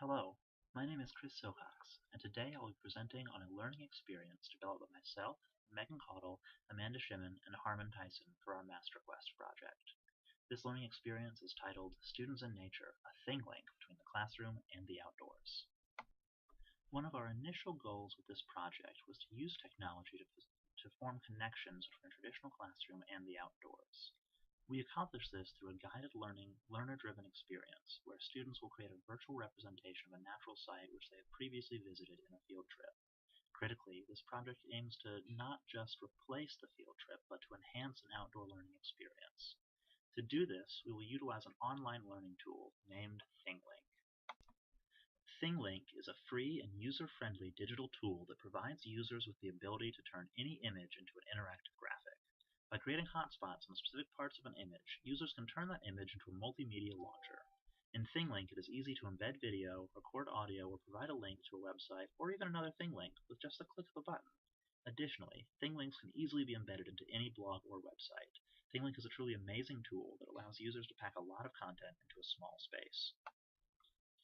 Hello, my name is Chris Silcox, and today I will be presenting on a learning experience developed by myself, Megan Caudle, Amanda Shimon, and Harmon Tyson for our MasterQuest project. This learning experience is titled Students in Nature, a Thing Link between the classroom and the outdoors. One of our initial goals with this project was to use technology to form connections between a traditional classroom and the outdoors. We accomplish this through a guided learning, learner-driven experience, where students will create a virtual representation of a natural site which they have previously visited in a field trip. Critically, this project aims to not just replace the field trip, but to enhance an outdoor learning experience. To do this, we will utilize an online learning tool named ThingLink. ThingLink is a free and user-friendly digital tool that provides users with the ability to turn any image into an interactive graphic. By creating hotspots on specific parts of an image, users can turn that image into a multimedia launcher. In ThingLink, it is easy to embed video, record audio, or provide a link to a website or even another ThingLink with just a click of a button. Additionally, ThingLinks can easily be embedded into any blog or website. ThingLink is a truly amazing tool that allows users to pack a lot of content into a small space.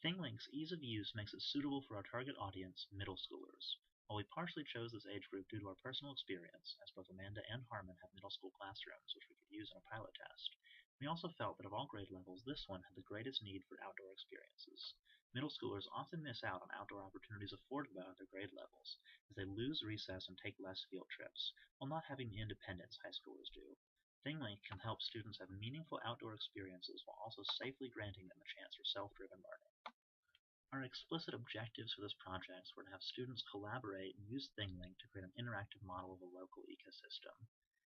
ThingLink's ease of use makes it suitable for our target audience, middle schoolers. While we partially chose this age group due to our personal experience, as both Amanda and Harmon have middle school classrooms which we could use in a pilot test, we also felt that of all grade levels, this one had the greatest need for outdoor experiences. Middle schoolers often miss out on outdoor opportunities afforded by other grade levels, as they lose recess and take less field trips, while not having the independence high schoolers do. ThingLink can help students have meaningful outdoor experiences while also safely granting them a chance for self-driven learning. Our explicit objectives for this project were to have students collaborate and use ThingLink to create an interactive model of a local ecosystem,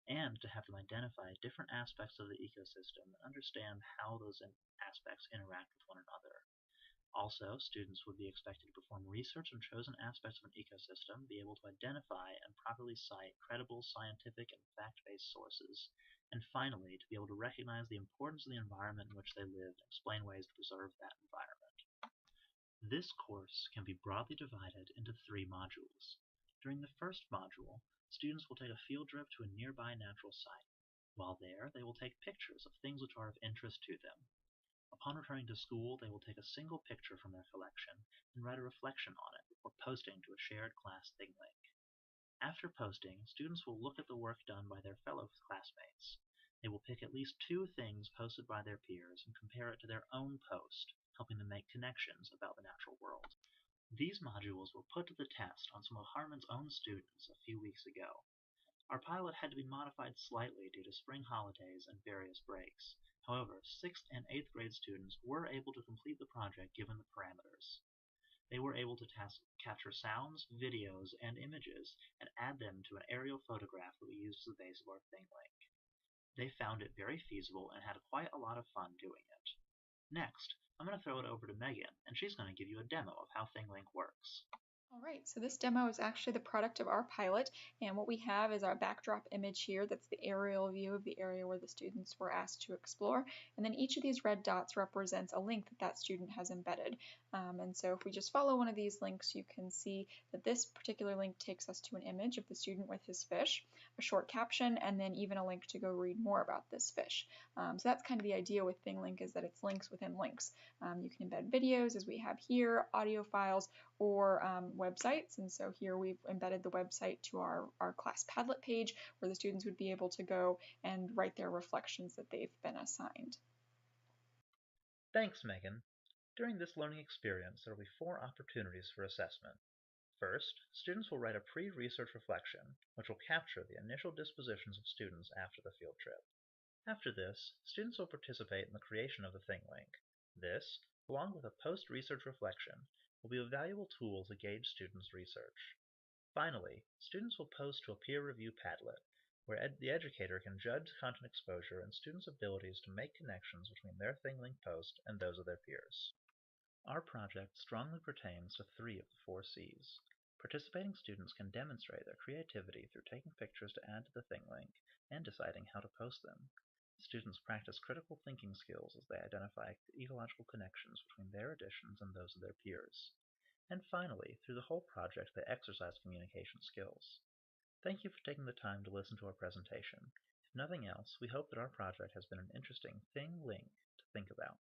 and to have them identify different aspects of the ecosystem and understand how those aspects interact with one another. Also, students would be expected to perform research on chosen aspects of an ecosystem, be able to identify and properly cite credible scientific and fact-based sources, and finally, to be able to recognize the importance of the environment in which they live and explain ways to preserve that environment. This course can be broadly divided into 3 modules. During the first module, students will take a field trip to a nearby natural site. While there, they will take pictures of things which are of interest to them. Upon returning to school, they will take a single picture from their collection and write a reflection on it before posting to a shared class ThingLink. After posting, students will look at the work done by their fellow classmates. They will pick at least 2 things posted by their peers and compare it to their own post, helping them make connections about the natural world. These modules were put to the test on some of Harmon's own students a few weeks ago. Our pilot had to be modified slightly due to spring holidays and various breaks. However, 6th and 8th grade students were able to complete the project given the parameters. They were able to capture sounds, videos, and images and add them to an aerial photograph that we used as the base of our ThingLink. They found it very feasible and had quite a lot of fun doing it. Next, I'm going to throw it over to Megan, and she's going to give you a demo of how ThingLink works. All right, so this demo is actually the product of our pilot, and what we have is our backdrop image here. That's the aerial view of the area where the students were asked to explore, and then each of these red dots represents a link that that student has embedded. And so if we just follow one of these links, you can see that this particular link takes us to an image of the student with his fish, a short caption, and then even a link to go read more about this fish. So that's kind of the idea with ThingLink, is that it's links within links. You can embed videos, as we have here, audio files, or websites. And so here we've embedded the website to our class Padlet page, where the students would be able to go and write their reflections that they've been assigned. Thanks, Megan. During this learning experience, there will be 4 opportunities for assessment. First, students will write a pre-research reflection, which will capture the initial dispositions of students after the field trip. After this, students will participate in the creation of the ThingLink. This, along with a post-research reflection, will be a valuable tool to gauge students' research. Finally, students will post to a peer review Padlet, where the educator can judge content exposure and students' abilities to make connections between their ThingLink post and those of their peers. Our project strongly pertains to 3 of the 4 C's. Participating students can demonstrate their creativity through taking pictures to add to the ThingLink and deciding how to post them. Students practice critical thinking skills as they identify ecological connections between their additions and those of their peers. And finally, through the whole project, they exercise communication skills. Thank you for taking the time to listen to our presentation. If nothing else, we hope that our project has been an interesting ThingLink to think about.